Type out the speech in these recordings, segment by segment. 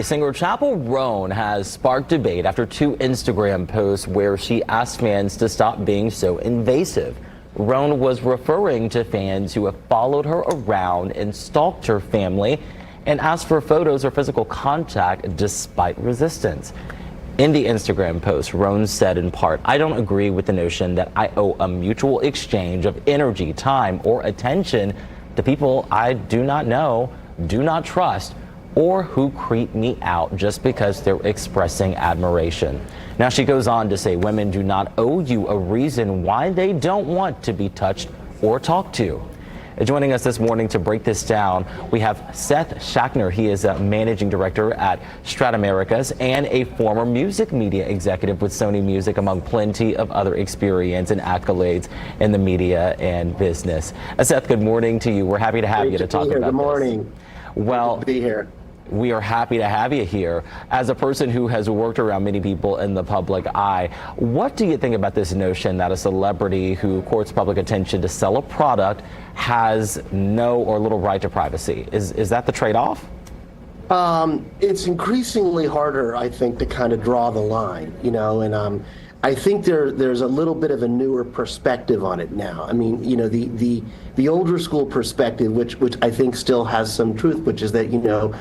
Singer Chappell Roan has sparked debate after two Instagram posts where she asked fans to stop being so invasive. Roan was referring to fans who have followed her around and stalked her family and asked for photos or physical contact despite resistance. In the Instagram post, Roan said in part, "I don't agree with the notion that I owe a mutual exchange of energy, time, or attention to people I do not know, do not trust, or who creep me out just because they're expressing admiration." Now she goes on to say women do not owe you a reason why they don't want to be touched or talked to. Joining us this morning to break this down, we have Seth Schachner. He is a managing director at Strat Americas and a former music media executive with Sony Music, among plenty of other experience and accolades in the media and business. Seth, good morning to you. We're happy to have you to talk about this. Good morning. Well, good to be here. We are happy to have you here. As a person who has worked around many people in the public eye, what do you think about this notion that a celebrity who courts public attention to sell a product has no or little right to privacy? Is that the trade-off? It's increasingly harder, I think, to kind of draw the line, and I think there's a little bit of a newer perspective on it now. I mean, the older school perspective, which I think still has some truth, which is that,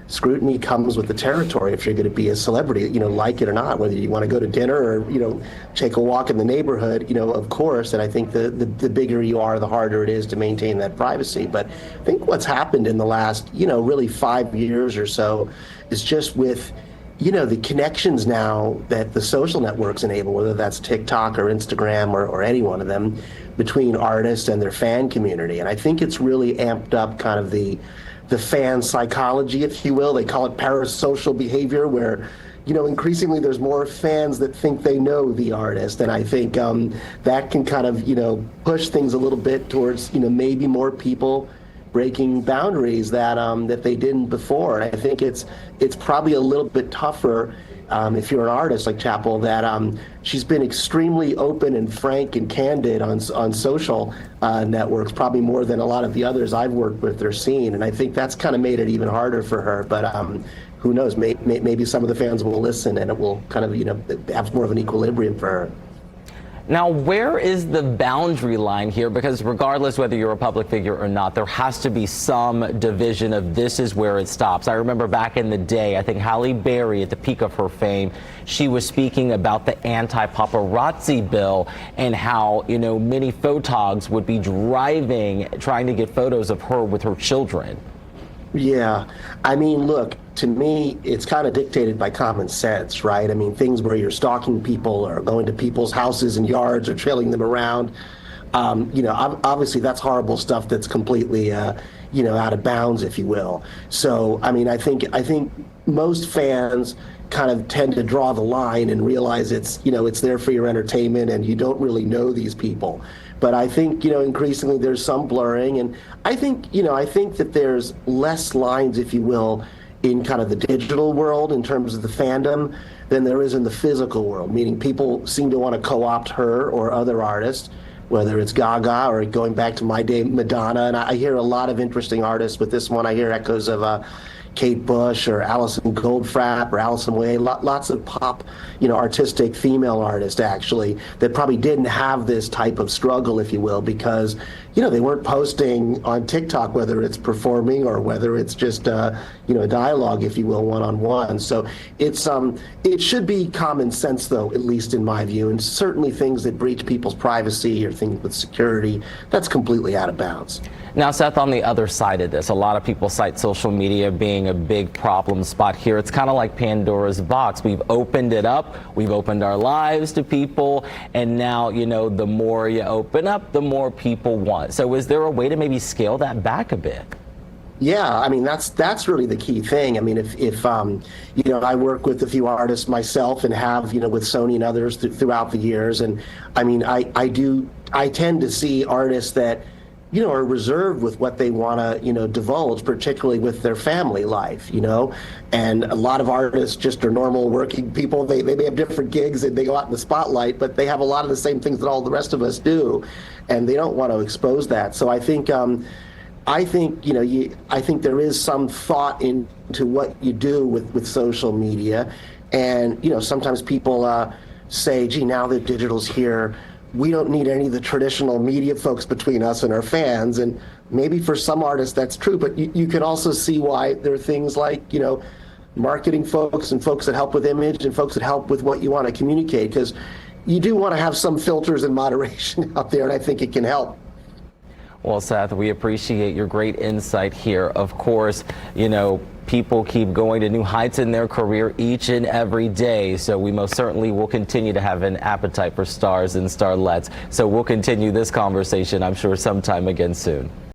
scrutiny comes with the territory if you're going to be a celebrity, like it or not, whether you want to go to dinner or, take a walk in the neighborhood, of course. And I think the bigger you are, the harder it is to maintain that privacy. But I think what's happened in the last, really 5 years or so is just with, the connections now that the social networks enable, whether that's TikTok or Instagram or any one of them, between artists and their fan community. And I think it's really amped up kind of the fan psychology, if you will. They call it parasocial behavior, where, increasingly there's more fans that think they know the artist. And I think that can kind of, push things a little bit towards, maybe more people breaking boundaries that they didn't before. And I think it's probably a little bit tougher if you're an artist like Chappell, that she's been extremely open and frank and candid on social networks, probably more than a lot of the others I've worked with or seen. And I think that's kind of made it even harder for her. But who knows? Maybe some of the fans will listen, and it will kind of have more of an equilibrium for her. Now, where is the boundary line here? Because regardless whether you're a public figure or not, there has to be some division of this is where it stops. I remember back in the day, I think Halle Berry, at the peak of her fame, she was speaking about the anti-paparazzi bill and how, many photogs would be driving, trying to get photos of her with her children. Yeah. I mean, look, to me, it's kind of dictated by common sense, right? I mean, things where you're stalking people or going to people's houses and yards or trailing them around, obviously that's horrible stuff that's completely, out of bounds, if you will. So, I mean, I think most fans kind of tend to draw the line and realize it's there for your entertainment and you don't really know these people. But I think, increasingly there's some blurring, and I think that there's less lines, if you will, in kind of the digital world in terms of the fandom than there is in the physical world, meaning people seem to want to co-opt her or other artists, whether it's Gaga or going back to my day, Madonna. And I hear a lot of interesting artists with this one. I hear echoes of Kate Bush or Alison Goldfrapp or Alison Way, lots of pop, artistic female artists, actually, that probably didn't have this type of struggle, if you will, because, they weren't posting on TikTok, whether it's performing or whether it's just, a dialogue, if you will, one-on-one. So it should be common sense, though, at least in my view, and certainly things that breach people's privacy or things with security, that's completely out of bounds. Now, Seth, on the other side of this, a lot of people cite social media being a big problem spot here. It's kind of like Pandora's box. We've opened it up. We've opened our lives to people. And now, the more you open up, the more people want. So is there a way to maybe scale that back a bit? Yeah, I mean, that's really the key thing. I mean, if I work with a few artists myself and have, with Sony and others throughout the years. And I mean, I tend to see artists that, are reserved with what they want to, divulge, particularly with their family life, and a lot of artists just are normal working people. They may have different gigs and they go out in the spotlight, but they have a lot of the same things that all the rest of us do, and they don't want to expose that. So I think I think, I think there is some thought into what you do with social media. And, sometimes people say, gee, now that digital's here, we don't need any of the traditional media folks between us and our fans. And maybe for some artists that's true, but you can also see why there are things like, marketing folks and folks that help with image and folks that help with what you want to communicate, because you do want to have some filters and moderation out there, and I think it can help. Well, Seth, we appreciate your great insight here. Of course, people keep going to new heights in their career each and every day. So we most certainly will continue to have an appetite for stars and starlets. So we'll continue this conversation, I'm sure, sometime again soon.